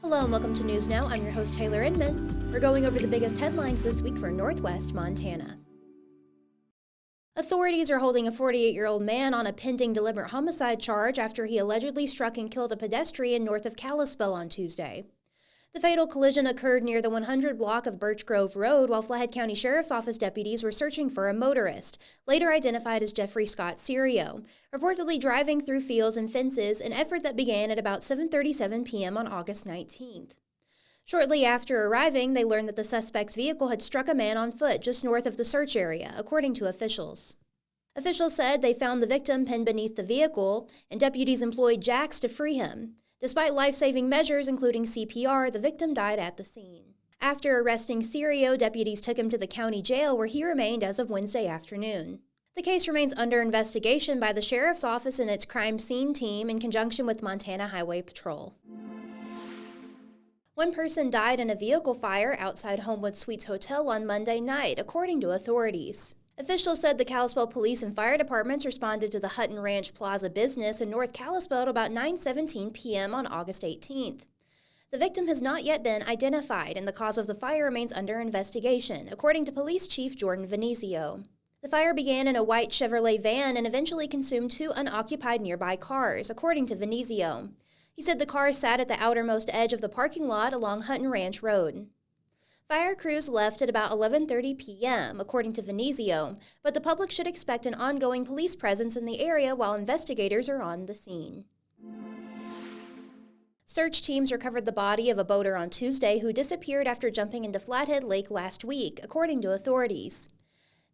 Hello and welcome to News Now. I'm your host, Taylor Inman. We're going over the biggest headlines this week for Northwest Montana. Authorities are holding a 48-year-old man on a pending deliberate homicide charge after he allegedly struck and killed a pedestrian north of Kalispell on Tuesday. The fatal collision occurred near the 100 block of Birch Grove Road while Flathead County Sheriff's Office deputies were searching for a motorist, later identified as Jeffrey Scott Serio, reportedly driving through fields and fences, an effort that began at about 7:37 p.m. on August 19th. Shortly after arriving, they learned that the suspect's vehicle had struck a man on foot just north of the search area, according to officials. Officials said they found the victim pinned beneath the vehicle, and deputies employed jacks to free him. Despite life-saving measures, including CPR, the victim died at the scene. After arresting Serio, deputies took him to the county jail where he remained as of Wednesday afternoon. The case remains under investigation by the Sheriff's Office and its crime scene team in conjunction with Montana Highway Patrol. One person died in a vehicle fire outside Homewood Suites Hotel on Monday night, according to authorities. Officials said the Kalispell Police and Fire Departments responded to the Hutton Ranch Plaza business in North Kalispell at about 9:17 p.m. on August 18th. The victim has not yet been identified, and the cause of the fire remains under investigation, according to Police Chief Jordan Venezio. The fire began in a white Chevrolet van and eventually consumed two unoccupied nearby cars, according to Venezio. He said the cars sat at the outermost edge of the parking lot along Hutton Ranch Road. Fire crews left at about 11:30 p.m., according to Venezio, but the public should expect an ongoing police presence in the area while investigators are on the scene. Search teams recovered the body of a boater on Tuesday who disappeared after jumping into Flathead Lake last week, according to authorities.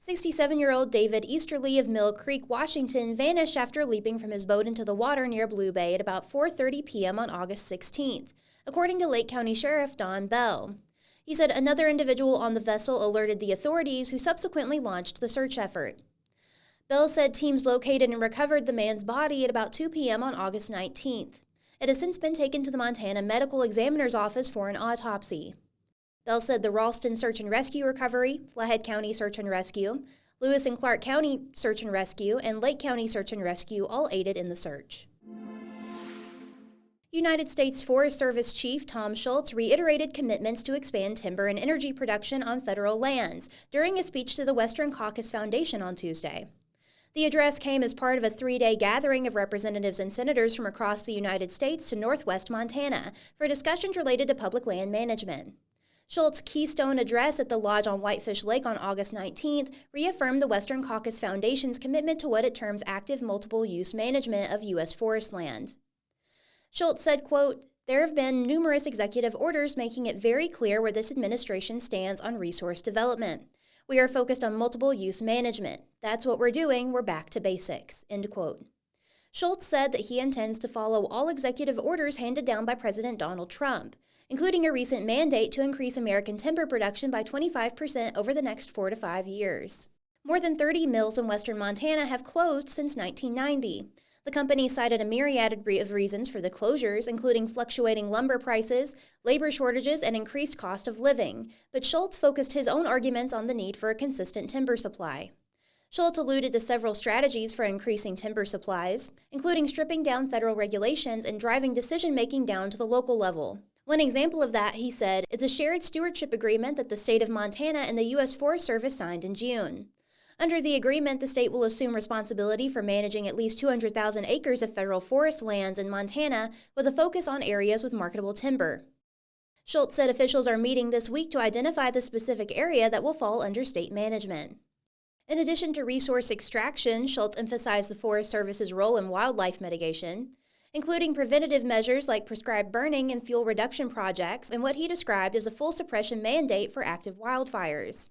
67-year-old David Easterly of Mill Creek, Washington, vanished after leaping from his boat into the water near Blue Bay at about 4:30 p.m. on August 16th, according to Lake County Sheriff Don Bell. He said another individual on the vessel alerted the authorities, who subsequently launched the search effort. Bell said teams located and recovered the man's body at about 2 p.m. on August 19th. It has since been taken to the Montana Medical Examiner's Office for an autopsy. Bell said the Ralston Search and Rescue Recovery, Flathead County Search and Rescue, Lewis and Clark County Search and Rescue, and Lake County Search and Rescue all aided in the search. United States Forest Service Chief Tom Schultz reiterated commitments to expand timber and energy production on federal lands during a speech to the Western Caucus Foundation on Tuesday. The address came as part of a three-day gathering of representatives and senators from across the United States to northwest Montana for discussions related to public land management. Schultz's keystone address at the lodge on Whitefish Lake on August 19th reaffirmed the Western Caucus Foundation's commitment to what it terms active multiple-use management of U.S. forest land. Schultz said, quote, "There have been numerous executive orders making it very clear where this administration stands on resource development. We are focused on multiple-use management. That's what we're doing. We're back to basics," end quote. Schultz said that he intends to follow all executive orders handed down by President Donald Trump, including a recent mandate to increase American timber production by 25% over the next 4 to 5 years. More than 30 mills in western Montana have closed since 1990. The company cited a myriad of reasons for the closures, including fluctuating lumber prices, labor shortages, and increased cost of living, but Schultz focused his own arguments on the need for a consistent timber supply. Schultz alluded to several strategies for increasing timber supplies, including stripping down federal regulations and driving decision-making down to the local level. One example of that, he said, is a shared stewardship agreement that the state of Montana and the U.S. Forest Service signed in June. Under the agreement, the state will assume responsibility for managing at least 200,000 acres of federal forest lands in Montana with a focus on areas with marketable timber. Schultz said officials are meeting this week to identify the specific area that will fall under state management. In addition to resource extraction, Schultz emphasized the Forest Service's role in wildlife mitigation, including preventative measures like prescribed burning and fuel reduction projects and what he described as a full suppression mandate for active wildfires.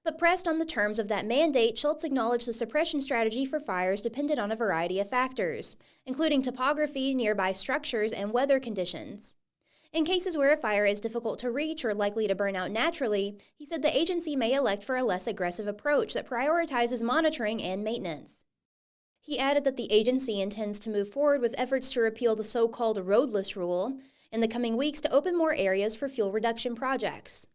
But pressed on the terms of that mandate, Schultz acknowledged the suppression strategy for fires depended on a variety of factors, including topography, nearby structures, and weather conditions. In cases where a fire is difficult to reach or likely to burn out naturally, he said the agency may elect for a less aggressive approach that prioritizes monitoring and maintenance. He added that the agency intends to move forward with efforts to repeal the so-called roadless rule in the coming weeks to open more areas for fuel reduction projects.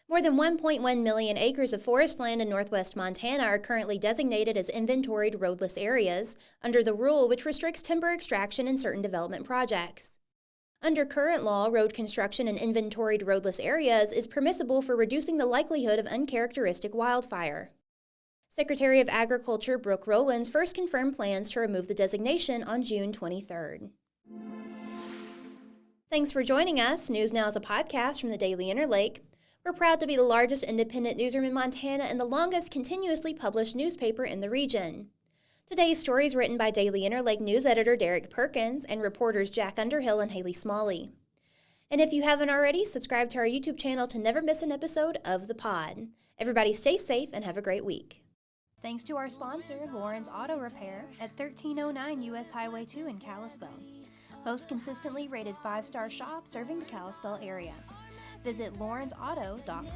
More than 1.1 million acres of forest land in northwest Montana are currently designated as inventoried roadless areas under the rule which restricts timber extraction in certain development projects. Under current law, road construction in inventoried roadless areas is permissible for reducing the likelihood of uncharacteristic wildfire. Secretary of Agriculture Brooke Rowlands first confirmed plans to remove the designation on June 23rd. Thanks for joining us. News Now is a podcast from the Daily Interlake. We're proud to be the largest independent newsroom in Montana and the longest continuously published newspaper in the region. Today's story is written by Daily Interlake news editor Derek Perkins and reporters Jack Underhill and Haley Smalley. And if you haven't already, subscribe to our YouTube channel to never miss an episode of The Pod. Everybody stay safe and have a great week. Thanks to our sponsor, Lawrence Auto Repair at 1309 U.S. Highway 2 in Kalispell. Most consistently rated 5-star shop serving the Kalispell area. Visit lawrenceauto.com.